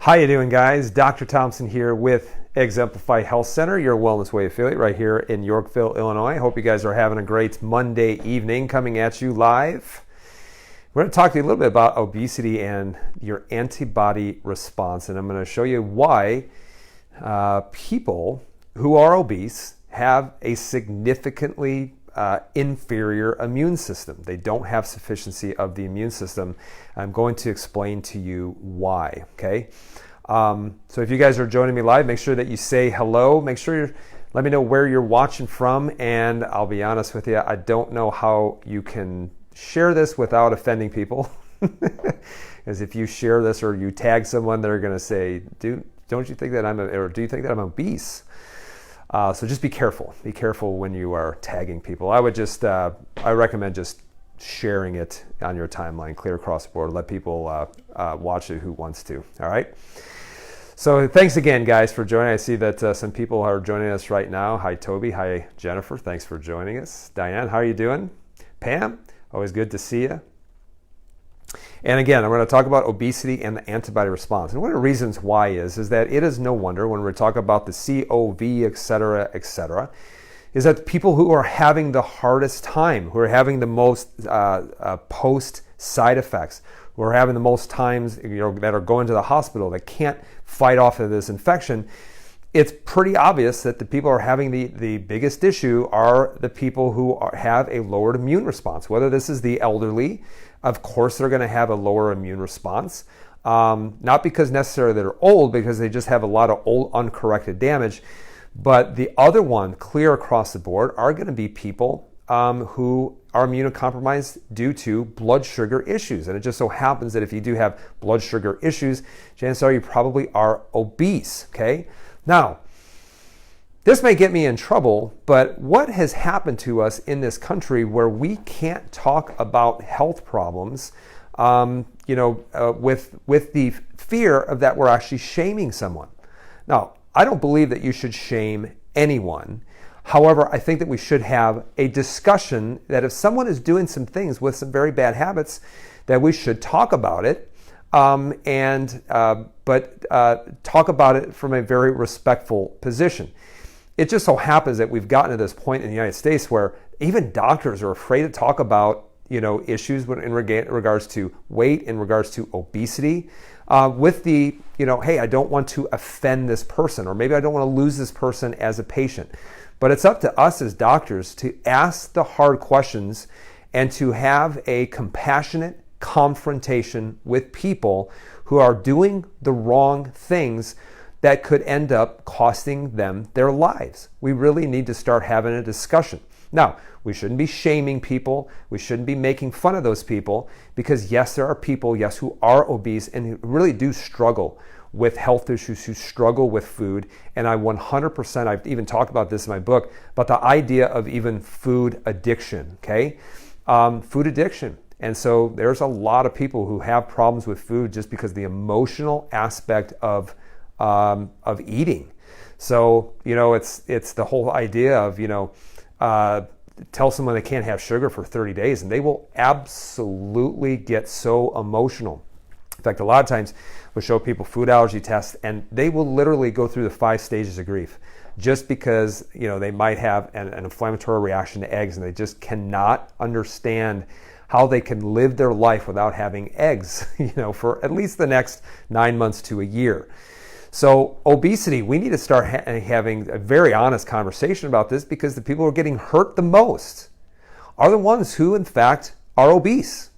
How you doing, guys? Dr. Thompson here with Exemplify Health Center, your Wellness Way affiliate right here in Yorkville, Illinois. Hope you guys are having a great Monday evening coming at you live. We're going to talk to you a little bit about obesity and your antibody response, and I'm going to show you why people who are obese have a significantly inferior immune system. They don't have sufficiency of the immune system. I'm going to explain to you why, okay? So if you guys are joining me live, make sure that you say hello. Make sure let me know where you're watching from, and I'll be honest with you, I don't know how you can share this without offending people. Because if you share this or you tag someone, they're going to say, don't you think that or do you think that I'm obese? So just be careful. Be careful when you are tagging people. I recommend just sharing it on your timeline, clear across the board. Let people watch it who wants to. All right. So thanks again, guys, for joining. I see that some people are joining us right now. Hi, Toby. Hi, Jennifer. Thanks for joining us. Diane, how are you doing? Pam, always good to see you. And again, I'm going to talk about obesity and the antibody response. And one of the reasons why is that it is no wonder when we're talking about the COV, et cetera, is that the people who are having the hardest time, who are having the most post side effects, who are having the most times that are going to the hospital, that can't fight off of this infection, it's pretty obvious that the people who are having the biggest issue are the people who have a lowered immune response. Whether this is the elderly, of course they're going to have a lower immune response. Not because necessarily they're old, because they just have a lot of old uncorrected damage. But the other one, clear across the board, are going to be people who are immunocompromised due to blood sugar issues. And it just so happens that if you do have blood sugar issues, chances are you probably are obese, okay? Now, this may get me in trouble, but what has happened to us in this country where we can't talk about health problems, with the fear of that we're actually shaming someone? Now, I don't believe that you should shame anyone. However, I think that we should have a discussion that if someone is doing some things with some very bad habits, that we should talk about it, but talk about it from a very respectful position. It just so happens that we've gotten to this point in the United States where even doctors are afraid to talk about, issues in regards to weight, in regards to obesity, with the, hey, I don't want to offend this person, or maybe I don't want to lose this person as a patient. But it's up to us as doctors to ask the hard questions and to have a compassionate confrontation with people who are doing the wrong things that could end up costing them their lives. We really need to start having a discussion. Now, we shouldn't be shaming people. We shouldn't be making fun of those people, because yes, there are people, yes, who are obese and who really do struggle with health issues, who struggle with food. And I 100%, I've even talked about this in my book, about the idea of even food addiction, okay? Food addiction. And so there's a lot of people who have problems with food just because of the emotional aspect of eating. So, it's the whole idea of, tell someone they can't have sugar for 30 days and they will absolutely get so emotional. In fact, a lot of times we'll show people food allergy tests and they will literally go through the 5 stages of grief just because, they might have an inflammatory reaction to eggs, and they just cannot understand how they can live their life without having eggs, for at least the next 9 months to a year. So obesity, we need to start having a very honest conversation about this, because the people who are getting hurt the most are the ones who, in fact, are obese.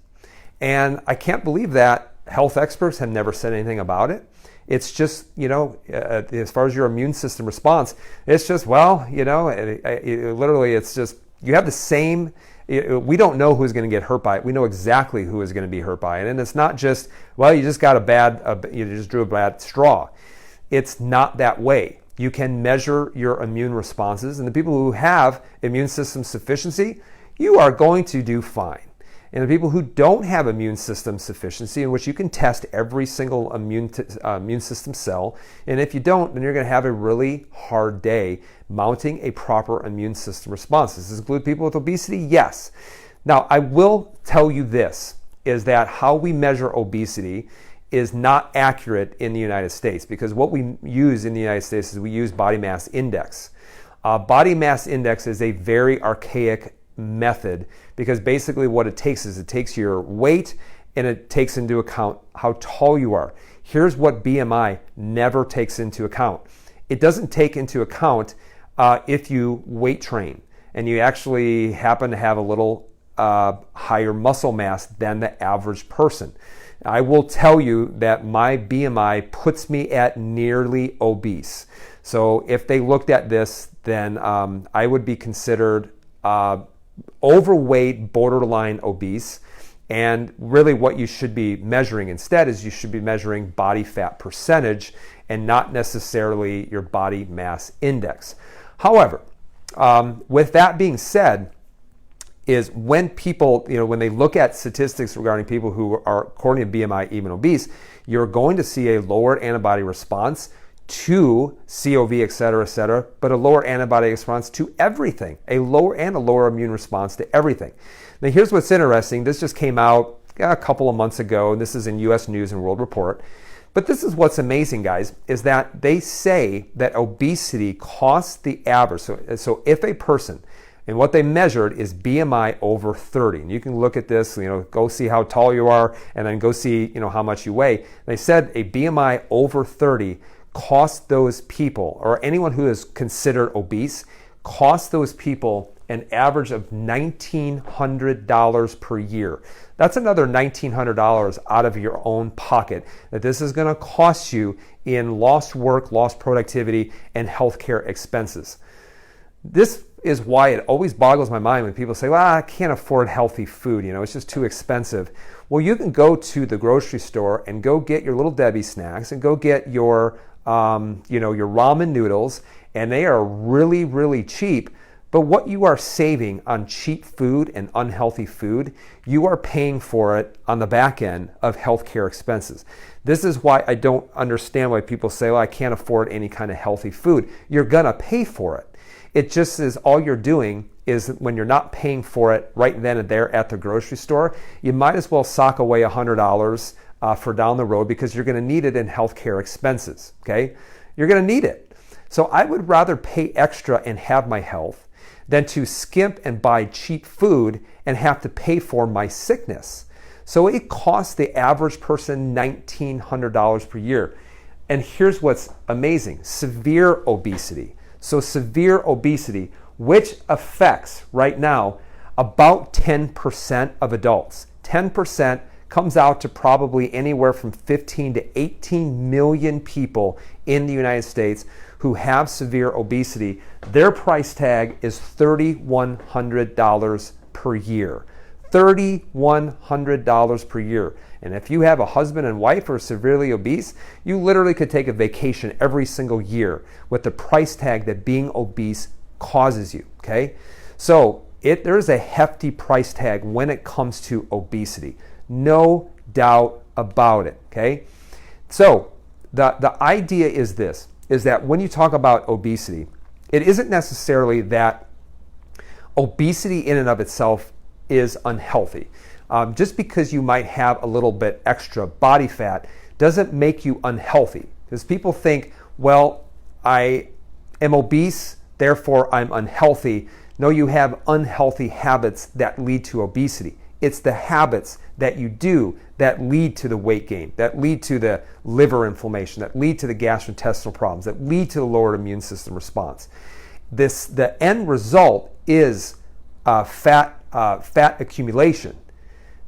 And I can't believe that health experts have never said anything about it. It's just, as far as your immune system response, it's just, literally, it's just, you have the same. We don't know who's going to get hurt by it. We know exactly who is going to be hurt by it. And it's not just, you just got you just drew a bad straw. It's not that way. You can measure your immune responses, and the people who have immune system sufficiency, you are going to do fine. And the people who don't have immune system sufficiency, in which you can test every single immune system cell, and if you don't, then you're going to have a really hard day mounting a proper immune system response. Does this include people with obesity? Yes. Now, I will tell you this, is that how we measure obesity is not accurate in the United States, because what we use in the United States is we use body mass index. Body mass index is a very archaic method, because basically what it takes is it takes your weight and it takes into account how tall you are. Here's what BMI never takes into account. It doesn't take into account if you weight train and you actually happen to have a little higher muscle mass than the average person. I will tell you that my BMI puts me at nearly obese. So if they looked at this, then I would be considered overweight, borderline obese. And really what you should be measuring instead is you should be measuring body fat percentage and not necessarily your body mass index. However, with that being said, is when people, when they look at statistics regarding people who are, according to BMI, even obese, you're going to see a lowered antibody response to COV, et cetera, but a lower antibody response to everything, a lower immune response to everything. Now, here's what's interesting. This just came out a couple of months ago, and this is in U.S. News and World Report. But this is what's amazing, guys, is that they say that obesity costs the average. So if a person, and what they measured is BMI over 30. And you can look at this, go see how tall you are, and then go see, how much you weigh. They said a BMI over 30 costs those people, or anyone who is considered obese, costs those people an average of $1,900 per year. That's another $1,900 out of your own pocket that this is going to cost you in lost work, lost productivity, and healthcare expenses. This is why it always boggles my mind when people say, well, I can't afford healthy food, it's just too expensive. Well, you can go to the grocery store and go get your Little Debbie snacks and go get your your ramen noodles, and they are really, really cheap. But what you are saving on cheap food and unhealthy food, you are paying for it on the back end of healthcare expenses. This is why I don't understand why people say, well, I can't afford any kind of healthy food. You're gonna pay for it. It just is, all you're doing is, when you're not paying for it right then and there at the grocery store, you might as well sock away $100 for down the road, because you're gonna need it in healthcare expenses, okay? You're gonna need it. So I would rather pay extra and have my health than to skimp and buy cheap food and have to pay for my sickness. So it costs the average person $1,900 per year. And here's what's amazing: severe obesity. So severe obesity, which affects right now about 10% of adults. 10% comes out to probably anywhere from 15 to 18 million people in the United States who have severe obesity. Their price tag is $3,100 per year. $3,100 per year. And if you have a husband and wife who are severely obese, you literally could take a vacation every single year with the price tag that being obese causes you, okay? So there's a hefty price tag when it comes to obesity. No doubt about it, okay? So the idea is this, is that when you talk about obesity, it isn't necessarily that obesity in and of itself is unhealthy. Just because you might have a little bit extra body fat doesn't make you unhealthy. Because people think, well, I am obese, therefore I'm unhealthy. No, you have unhealthy habits that lead to obesity. It's the habits that you do that lead to the weight gain, that lead to the liver inflammation, that lead to the gastrointestinal problems, that lead to the lowered immune system response. The end result is fat accumulation.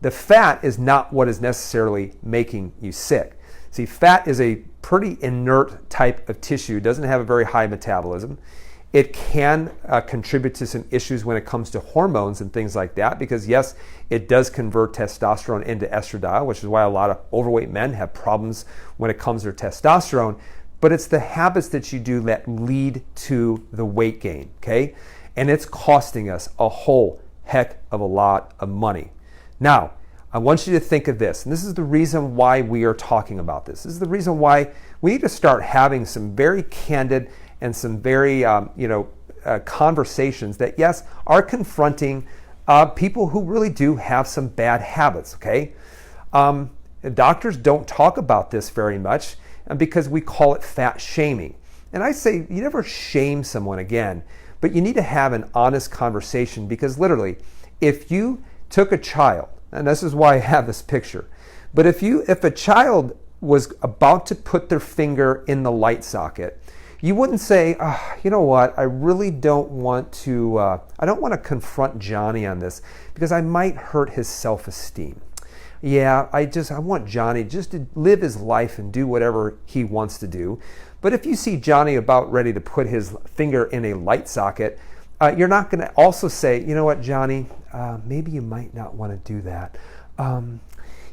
The fat is not what is necessarily making you sick. See, fat is a pretty inert type of tissue. It doesn't have a very high metabolism. It can contribute to some issues when it comes to hormones and things like that, because yes, it does convert testosterone into estradiol, which is why a lot of overweight men have problems when it comes to testosterone. But it's the habits that you do that lead to the weight gain, okay? And it's costing us a whole heck of a lot of money. Now, I want you to think of this, and this is the reason why we are talking about this. This is the reason why we need to start having some very candid and some very conversations that, yes, are confronting people who really do have some bad habits, okay? Doctors don't talk about this very much because we call it fat shaming. And I say you never shame someone again, but you need to have an honest conversation, because literally, if you took a child, and this is why I have this picture, but if a child was about to put their finger in the light socket, you wouldn't say, you know what, I really don't want to, I don't want to confront Johnny on this because I might hurt his self-esteem. Yeah, I want Johnny just to live his life and do whatever he wants to do. But if you see Johnny about ready to put his finger in a light socket, you're not going to also say, you know what, Johnny, maybe you might not want to do that.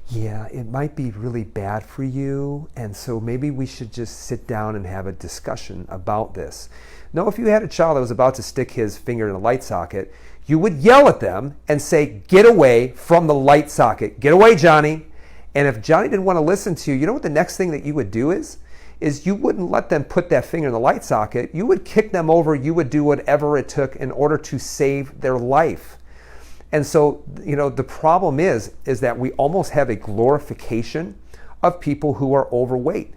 Yeah, it might be really bad for you, and so maybe we should just sit down and have a discussion about this. No, if you had a child that was about to stick his finger in a light socket, you would yell at them and say, get away from the light socket. Get away, Johnny. And if Johnny didn't want to listen to you, you know what the next thing that you would do is you wouldn't let them put that finger in the light socket. You would kick them over. You would do whatever it took in order to save their life. And so, the problem is that we almost have a glorification of people who are overweight.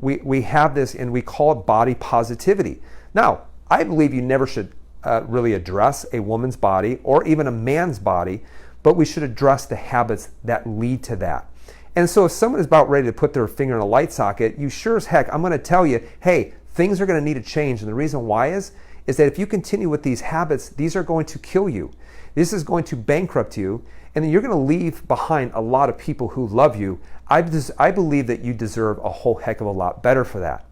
We have this, and we call it body positivity. Now, I believe you never should really address a woman's body or even a man's body, but we should address the habits that lead to that. And so if someone is about ready to put their finger in a light socket, you sure as heck, I'm going to tell you, hey, things are going to need to change. And the reason why is that if you continue with these habits, these are going to kill you. This is going to bankrupt you, and then you're going to leave behind a lot of people who love you. I believe that you deserve a whole heck of a lot better for that.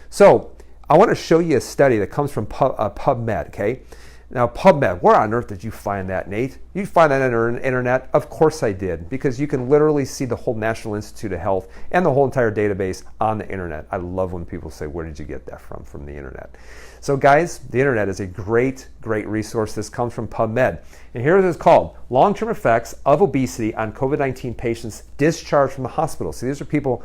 So I want to show you a study that comes from PubMed, okay? Now, PubMed, where on earth did you find that, Nate? You find that on the internet? Of course I did, because you can literally see the whole National Institute of Health and the whole entire database on the internet. I love when people say, where did you get that from the internet? So guys, the internet is a great, great resource. This comes from PubMed. And here it is called Long-Term Effects of Obesity on COVID-19 Patients Discharged from the Hospital. So these are people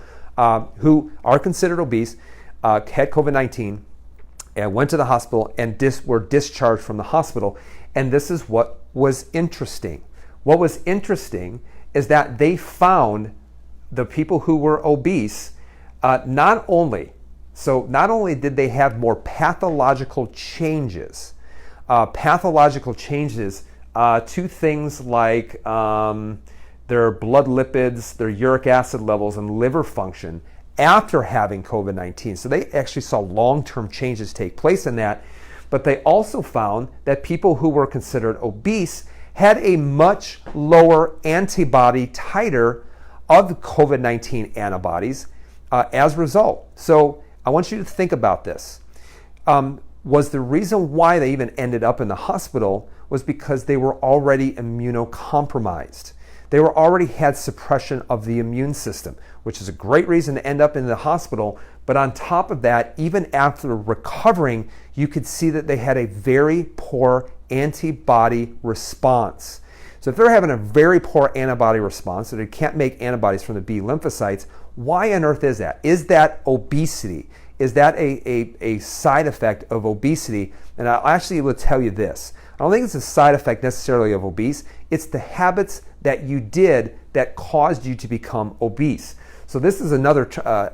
who are considered obese, had COVID-19, and went to the hospital and were discharged from the hospital. And this is what was interesting. What was interesting is that they found the people who were obese, not only did they have more pathological changes to things like their blood lipids, their uric acid levels, and liver function after having COVID-19. So they actually saw long-term changes take place in that, but they also found that people who were considered obese had a much lower antibody titer of COVID-19 antibodies as a result. So I want you to think about this. Was the reason why they even ended up in the hospital was because they were already immunocompromised. They already had suppression of the immune system, which is a great reason to end up in the hospital. But on top of that, even after recovering, you could see that they had a very poor antibody response. So if they're having a very poor antibody response, so they can't make antibodies from the B lymphocytes, why on earth is that? Is that obesity? Is that a side effect of obesity? And I actually will tell you this. I don't think it's a side effect necessarily of obese. It's the habits that you did that caused you to become obese. So this is another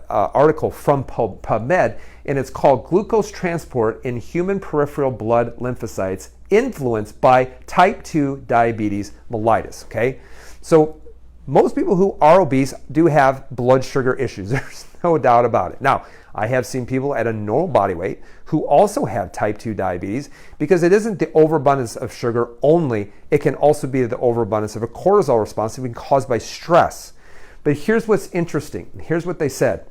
article from PubMed, and it's called Glucose Transport in Human Peripheral Blood Lymphocytes Influenced by Type 2 Diabetes Mellitus. Okay, so most people who are obese do have blood sugar issues. There's no doubt about it. Now, I have seen people at a normal body weight who also have type 2 diabetes, because it isn't the overabundance of sugar only, it can also be the overabundance of a cortisol response that can be caused by stress. But here's what's interesting. Here's what they said.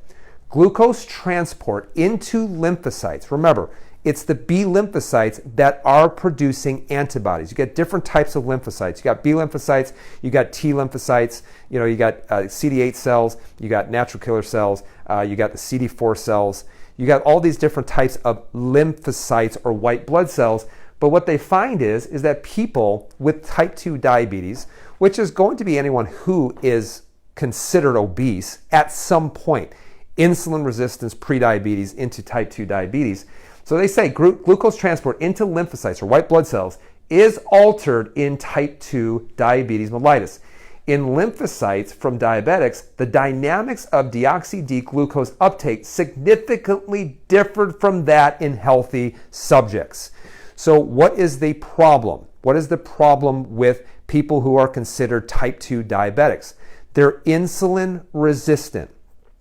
Glucose transport into lymphocytes. Remember, it's the B lymphocytes that are producing antibodies. You get different types of lymphocytes. You got B lymphocytes, you got T lymphocytes, you got CD8 cells, you got natural killer cells, you got the CD4 cells. You got all these different types of lymphocytes or white blood cells. But what they find is that people with type 2 diabetes, which is going to be anyone who is considered obese at some point, insulin resistance, prediabetes into type 2 diabetes. So they say glucose transport into lymphocytes or white blood cells is altered in type 2 diabetes mellitus. In lymphocytes from diabetics, the dynamics of deoxy-D-glucose uptake significantly differed from that in healthy subjects. So what is the problem? What is the problem with people who are considered type 2 diabetics? They're insulin resistant,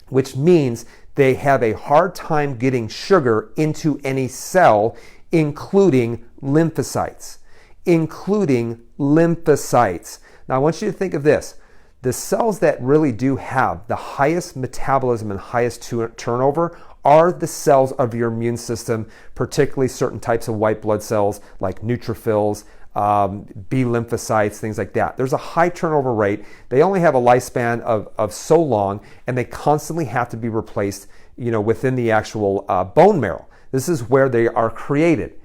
which means they have a hard time getting sugar into any cell, including lymphocytes. Now I want you to think of this. The cells that really do have the highest metabolism and highest turnover are the cells of your immune system, particularly certain types of white blood cells like neutrophils, B lymphocytes, things like that. There's a high turnover rate. They only have a lifespan of so long, and they constantly have to be replaced, within the actual bone marrow. This is where they are created.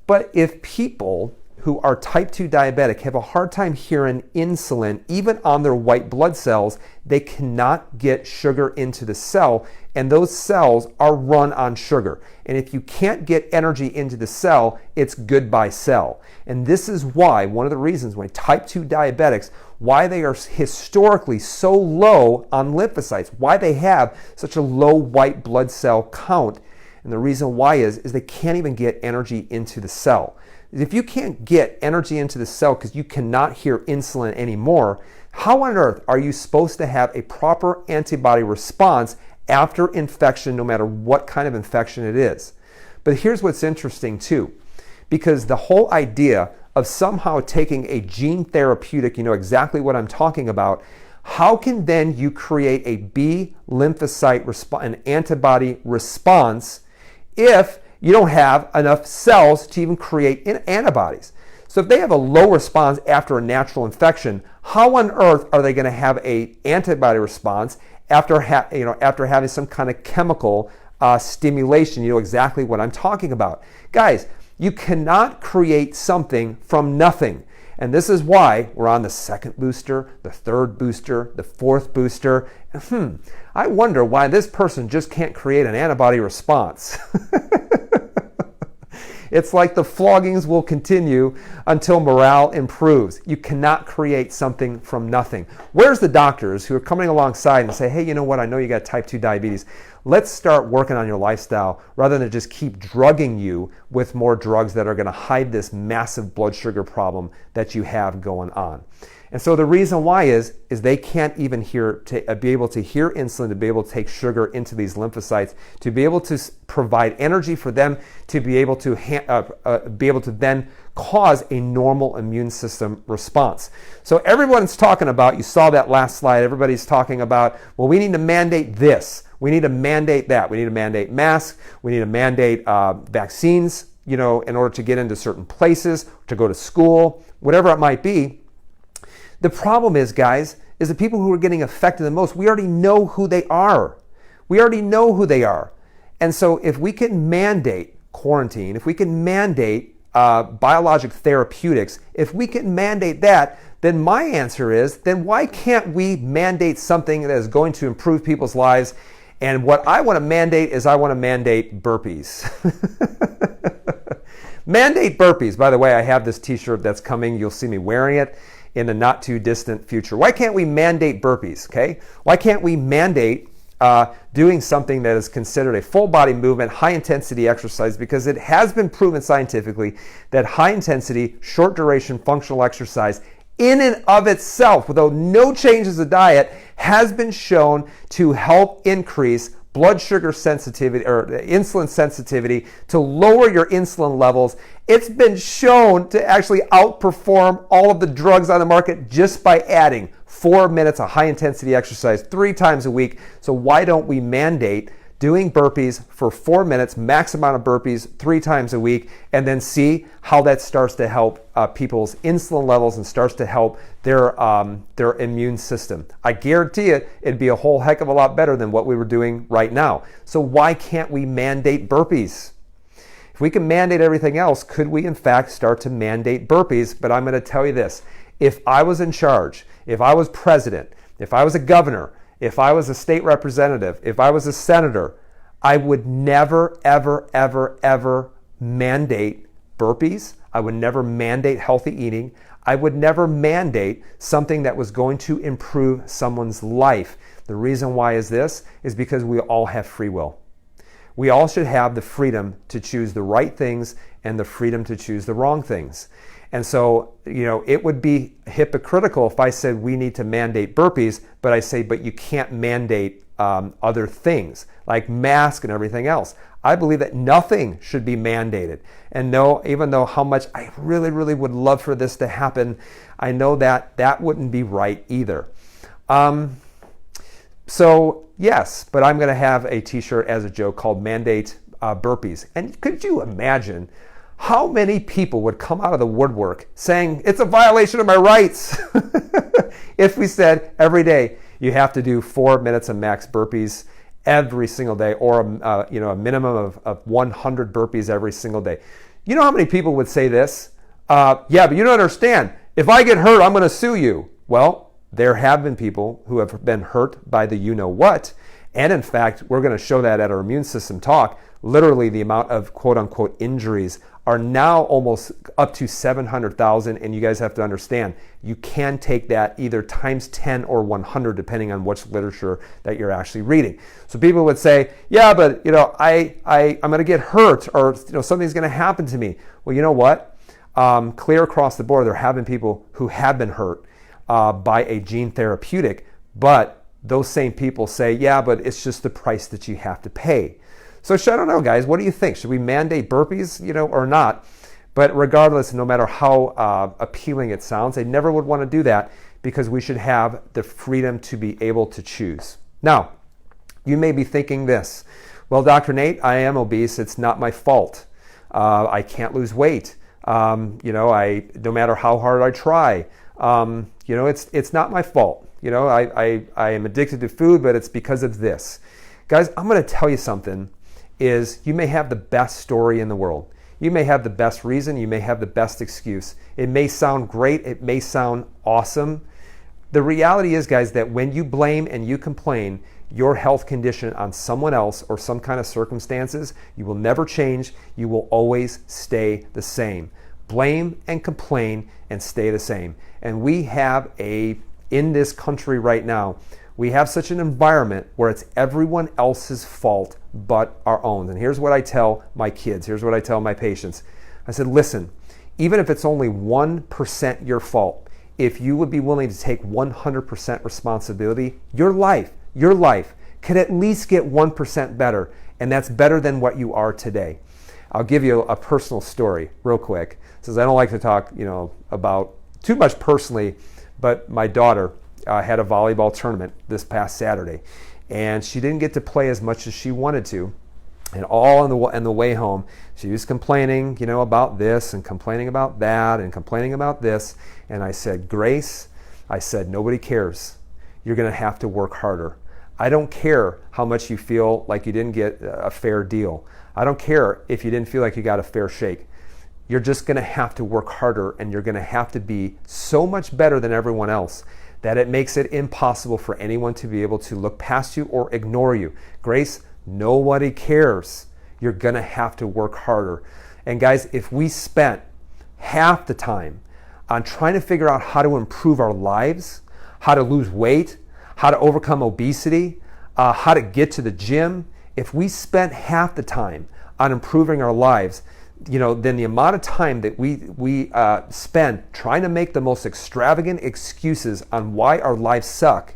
But if people who are type 2 diabetic have a hard time hearing insulin, even on their white blood cells, they cannot get sugar into the cell, and those cells are run on sugar. And if you can't get energy into the cell, it's goodbye cell. And this is why, one of the reasons why type 2 diabetics, why they are historically so low on lymphocytes, why they have such a low white blood cell count. And the reason why is they can't even get energy into the cell. If you can't get energy into the cell because you cannot hear insulin anymore, how on earth are you supposed to have a proper antibody response after infection, no matter what kind of infection it is? But here's what's interesting too, because the whole idea of somehow taking a gene therapeutic, you know exactly what I'm talking about, how can then you create a B lymphocyte an antibody response if you don't have enough cells to even create antibodies? So if they have a low response after a natural infection, how on earth are they going to have an antibody response after having some kind of chemical stimulation? You know exactly what I'm talking about. Guys, you cannot create something from nothing. And this is why we're on the second booster, the third booster, the fourth booster. I wonder why this person just can't create an antibody response. It's like the floggings will continue until morale improves. You cannot create something from nothing. Where's the doctors who are coming alongside and say, hey, you know what? I know you got type 2 diabetes. Let's start working on your lifestyle rather than just keep drugging you with more drugs that are going to hide this massive blood sugar problem that you have going on. And so the reason why is they can't even be able to hear insulin, to be able to take sugar into these lymphocytes, to be able to provide energy for them, to be able to then cause a normal immune system response. So everyone's talking about, you saw that last slide, everybody's talking about, well, we need to mandate this. We need to mandate that. We need to mandate masks. We need to mandate vaccines, in order to get into certain places, to go to school, whatever it might be. The problem is, guys, is the people who are getting affected the most, we already know who they are. And so if we can mandate quarantine, if we can mandate biologic therapeutics, if we can mandate that, then my answer is, then why can't we mandate something that is going to improve people's lives? And what I want to mandate is I want to mandate burpees. Mandate burpees. By the way, I have this t-shirt that's coming. You'll see me wearing it in the not too distant future. Why can't we mandate burpees, okay? Why can't we mandate doing something that is considered a full body movement, high intensity exercise? Because it has been proven scientifically that high intensity, short duration functional exercise in and of itself, without no changes of diet, has been shown to help increase blood sugar sensitivity or insulin sensitivity, to lower your insulin levels. It's been shown to actually outperform all of the drugs on the market just by adding 4 minutes of high intensity exercise 3 times a week. So why don't we mandate doing burpees for 4 minutes, max amount of burpees 3 times a week, and then see how that starts to help people's insulin levels and starts to help their immune system. I guarantee you, it'd be a whole heck of a lot better than what we were doing right now. So why can't we mandate burpees? If we can mandate everything else, could we in fact start to mandate burpees? But I'm going to tell you this. If I was in charge, if I was president, if I was a governor, if I was a state representative, if I was a senator, I would never, ever, ever, ever mandate burpees. I would never mandate healthy eating. I would never mandate something that was going to improve someone's life. The reason why is this, is because we all have free will. We all should have the freedom to choose the right things and the freedom to choose the wrong things. And so, it would be hypocritical if I said we need to mandate burpees, but I say, but you can't mandate other things like masks and everything else. I believe that nothing should be mandated. And no, even though how much I really, really would love for this to happen, I know that that wouldn't be right either. So yes, but I'm going to have a t-shirt as a joke called Mandate Burpees. And could you imagine how many people would come out of the woodwork saying it's a violation of my rights if we said every day you have to do 4 minutes of max burpees every single day, or a minimum of 100 burpees every single day. You know how many people would say this? Yeah, but you don't understand. If I get hurt, I'm going to sue you. Well, there have been people who have been hurt by the you-know-what. And in fact, we're going to show that at our immune system talk. Literally, the amount of quote-unquote injuries are now almost up to 700,000. And you guys have to understand, you can take that either times 10 or 100, depending on which literature that you're actually reading. So people would say, yeah, but I'm going to get hurt, or something's going to happen to me. Well, you know what? Clear across the board, there have been people who have been hurt by a gene therapeutic, but those same people say, yeah, but it's just the price that you have to pay. So I don't know, guys, what do you think? Should we mandate burpees, or not? But regardless, no matter how appealing it sounds, I never would want to do that, because we should have the freedom to be able to choose. Now, you may be thinking this, well, Dr. Nate, I am obese. It's not my fault. I can't lose weight. No matter how hard I try, it's not my fault. I am addicted to food, but it's because of this. Guys, I'm going to tell you something, is you may have the best story in the world. You may have the best reason. You may have the best excuse. It may sound great. It may sound awesome. The reality is, guys, that when you blame and you complain your health condition on someone else or some kind of circumstances, you will never change. You will always stay the same. Blame and complain and stay the same. And we have in this country right now, we have such an environment where it's everyone else's fault but our own. And here's what I tell my kids. Here's what I tell my patients. I said, listen, even if it's only 1% your fault, if you would be willing to take 100% responsibility, your life could at least get 1% better. And that's better than what you are today. I'll give you a personal story real quick, since I don't like to talk, about too much personally, but my daughter had a volleyball tournament this past Saturday, and she didn't get to play as much as she wanted to. And all on the way home, she was complaining, about this and complaining about that and complaining about this. And I said, Grace, nobody cares. You're going to have to work harder. I don't care how much you feel like you didn't get a fair deal. I don't care if you didn't feel like you got a fair shake. You're just going to have to work harder, and you're going to have to be so much better than everyone else that it makes it impossible for anyone to be able to look past you or ignore you. Grace, nobody cares. You're going to have to work harder. And guys, if we spent half the time on trying to figure out how to improve our lives, how to lose weight, how to overcome obesity, how to get to the gym, if we spent half the time on improving our lives, then the amount of time that we spend trying to make the most extravagant excuses on why our lives suck,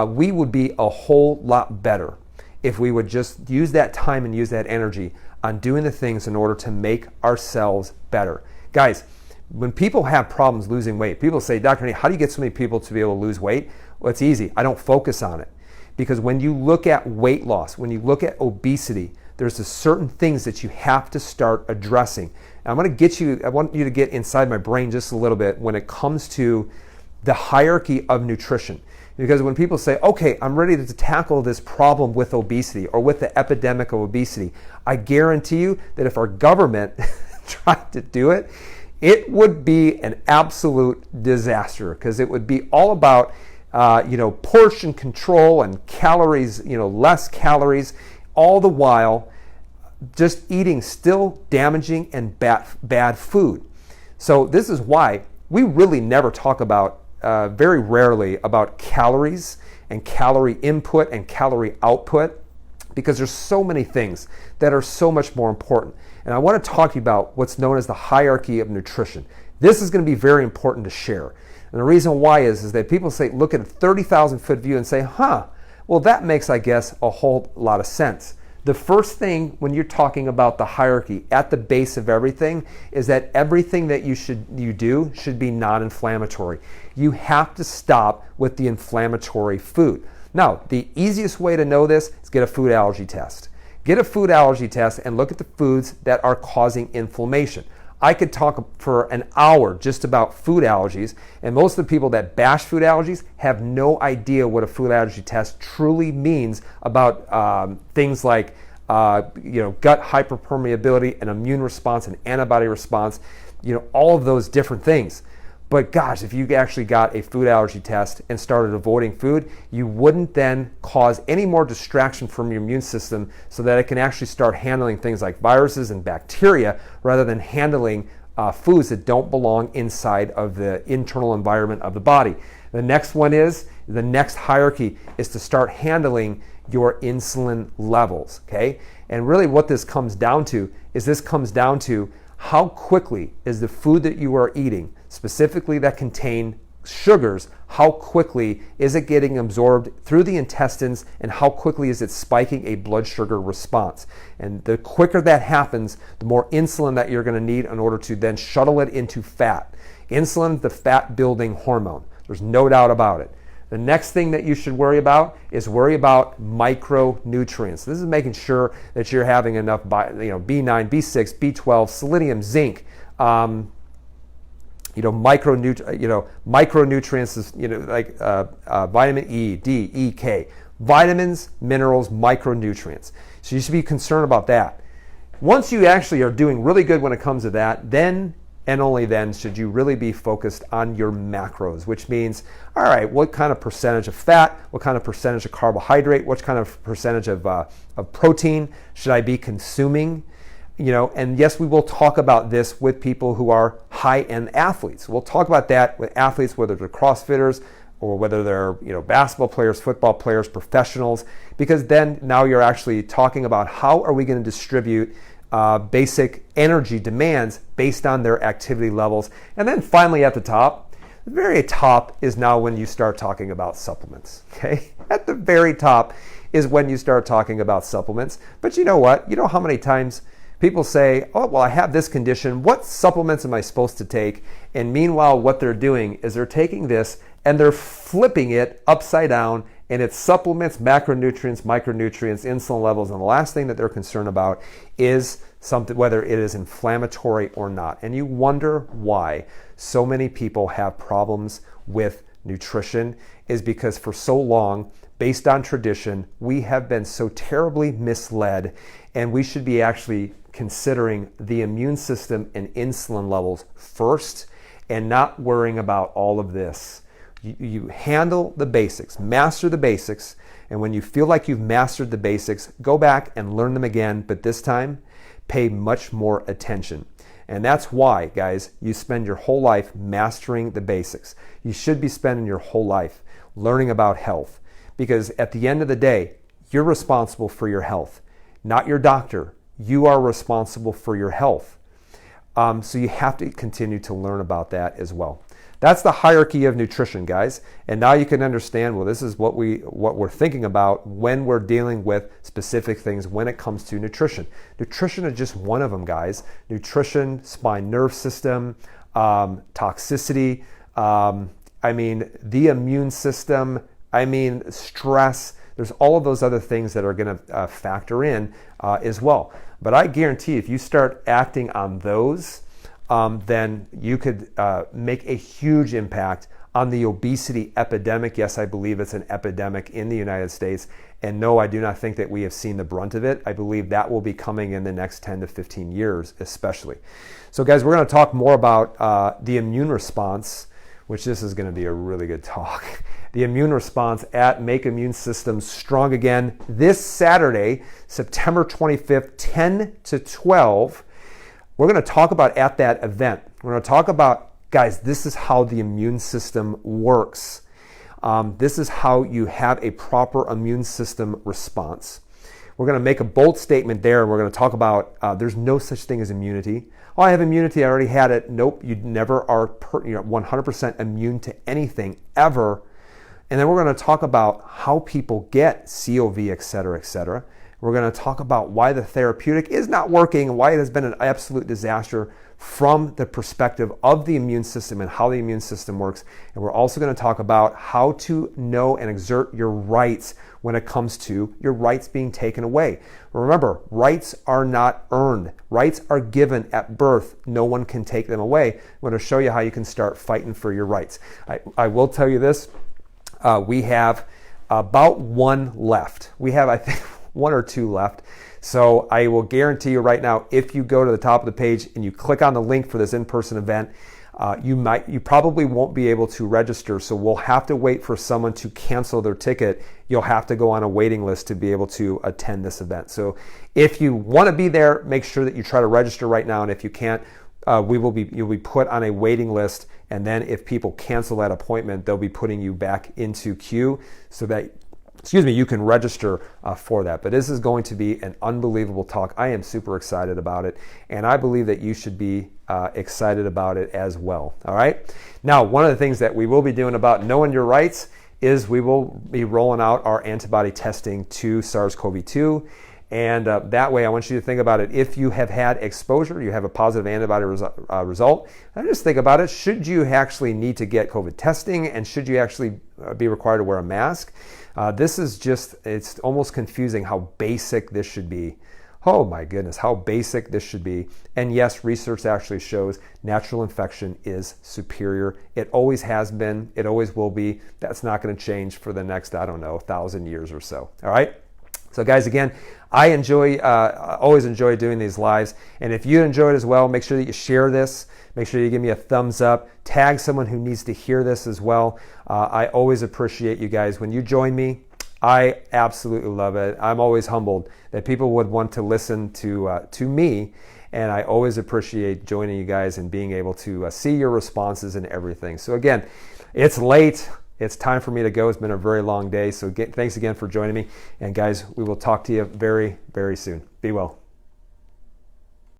we would be a whole lot better if we would just use that time and use that energy on doing the things in order to make ourselves better. Guys, when people have problems losing weight, people say, Dr. Nate, how do you get so many people to be able to lose weight? Well, it's easy. I don't focus on it. Because when you look at weight loss, when you look at obesity, there's certain things that you have to start addressing. And I want you to get inside my brain just a little bit when it comes to the hierarchy of nutrition. Because when people say, okay, I'm ready to tackle this problem with obesity or with the epidemic of obesity, I guarantee you that if our government tried to do it, it would be an absolute disaster, because it would be all about portion control and calories, less calories, all the while just eating still damaging and bad food. So this is why we really never talk about, very rarely, about calories and calorie input and calorie output, because there's so many things that are so much more important. And I want to talk to you about what's known as the hierarchy of nutrition. This is going to be very important to share. And the reason why is that people say, look at a 30,000 foot view and say, well, that makes, I guess, a whole lot of sense. The first thing when you're talking about the hierarchy at the base of everything is that everything that you do should be non-inflammatory. You have to stop with the inflammatory food. Now, the easiest way to know this is get a food allergy test. Get a food allergy test and look at the foods that are causing inflammation. I could talk for an hour just about food allergies, and most of the people that bash food allergies have no idea what a food allergy test truly means about things like gut hyperpermeability, an immune response, an antibody response, all of those different things. But gosh, if you actually got a food allergy test and started avoiding food, you wouldn't then cause any more distraction from your immune system so that it can actually start handling things like viruses and bacteria rather than handling foods that don't belong inside of the internal environment of the body. The next hierarchy is to start handling your insulin levels, okay? And really what this comes down to how quickly is the food that you are eating, specifically that contain sugars, how quickly is it getting absorbed through the intestines, and how quickly is it spiking a blood sugar response. And the quicker that happens, the more insulin that you're going to need in order to then shuttle it into fat. Insulin, the fat building hormone. There's no doubt about it. The next thing that you should worry about is micronutrients. This is making sure that you're having enough B9, B6, B12, selenium, zinc, micronutrients is, like vitamin E, D, E, K. Vitamins, minerals, micronutrients. So you should be concerned about that. Once you actually are doing really good when it comes to that, then and only then should you really be focused on your macros, which means, all right, what kind of percentage of fat, what kind of percentage of carbohydrate, what kind of percentage of protein should I be consuming? And yes, we will talk about this with people who are high-end athletes. We'll talk about that with athletes, whether they're CrossFitters or whether they're basketball players, football players, professionals, because then now you're actually talking about how are we going to distribute basic energy demands based on their activity levels. And then finally at the top, the very top is now when you start talking about supplements, okay? At the very top is when you start talking about supplements. But you know what? You know how many times people say, oh, well, I have this condition. What supplements am I supposed to take? And meanwhile, what they're doing is they're taking this and they're flipping it upside down, and it's supplements, macronutrients, micronutrients, insulin levels, and the last thing that they're concerned about is something, whether it is inflammatory or not. And you wonder why so many people have problems with nutrition is because for so long, based on tradition, we have been so terribly misled, and we should be actually considering the immune system and insulin levels first and not worrying about all of this. You handle the basics, master the basics, and when you feel like you've mastered the basics, go back and learn them again, but this time, pay much more attention. And that's why, guys, you spend your whole life mastering the basics. You should be spending your whole life learning about health, because at the end of the day, you're responsible for your health, not your doctor. You are responsible for your health. So you have to continue to learn about that as well. That's the hierarchy of nutrition, guys. And now you can understand, well, this is what we're thinking about when we're dealing with specific things when it comes to nutrition. Nutrition is just one of them, guys. Nutrition, spine nerve system, toxicity, the immune system, stress. There's all of those other things that are going to factor in as well. But I guarantee if you start acting on those, then you could make a huge impact on the obesity epidemic. Yes, I believe it's an epidemic in the United States. And no, I do not think that we have seen the brunt of it. I believe that will be coming in the next 10 to 15 years, especially. So guys, we're going to talk more about the immune response, which this is going to be a really good talk. The immune response at Make Immune Systems Strong Again this Saturday, September 25th, 10 to 12. We're going to talk about at that event. We're going to talk about Guys, this is how the immune system works. This is how you have a proper immune system response. We're going to make a bold statement there. We're going to talk about there's no such thing as immunity. Oh, I have immunity. I already had it. Nope, you never are 100% immune to anything ever. And then we're going to talk about how people get COV, et cetera, et cetera. We're going to talk about why the therapeutic is not working and why it has been an absolute disaster from the perspective of the immune system and how the immune system works. And we're also going to talk about how to know and exert your rights when it comes to your rights being taken away. Remember, rights are not earned. Rights are given at birth. No one can take them away. I'm going to show you how you can start fighting for your rights. I will tell you this. We have about one left. We have, I think, one or two left. So I will guarantee you right now, if you go to the top of the page and you click on the link for this in-person event, you probably won't be able to register. So we'll have to wait for someone to cancel their ticket. You'll have to go on a waiting list to be able to attend this event. So if you want to be there, make sure that you try to register right now. And if you can't, you'll be put on a waiting list. And then if people cancel that appointment, they'll be putting you back into queue so that you can register for that. But this is going to be an unbelievable talk. I am super excited about it, and I believe that you should be excited about it as well. All right. Now, one of the things that we will be doing about knowing your rights is we will be rolling out our antibody testing to SARS-CoV-2. And that way, I want you to think about it. If you have had exposure, you have a positive antibody result, and just think about it. Should you actually need to get COVID testing, and should you actually be required to wear a mask? This is it's almost confusing how basic this should be. Oh my goodness, how basic this should be. And yes, research actually shows natural infection is superior. It always has been. It always will be. That's not going to change for the next, 1,000 years or so. All right? So guys, again, I always enjoy doing these lives. And if you enjoy it as well, make sure that you share this. Make sure you give me a thumbs up. Tag someone who needs to hear this as well. I always appreciate you guys. When you join me, I absolutely love it. I'm always humbled that people would want to listen to me. And I always appreciate joining you guys and being able to see your responses and everything. So again, it's late. It's time for me to go. It's been a very long day. So thanks again for joining me. And guys, we will talk to you very, very soon. Be well.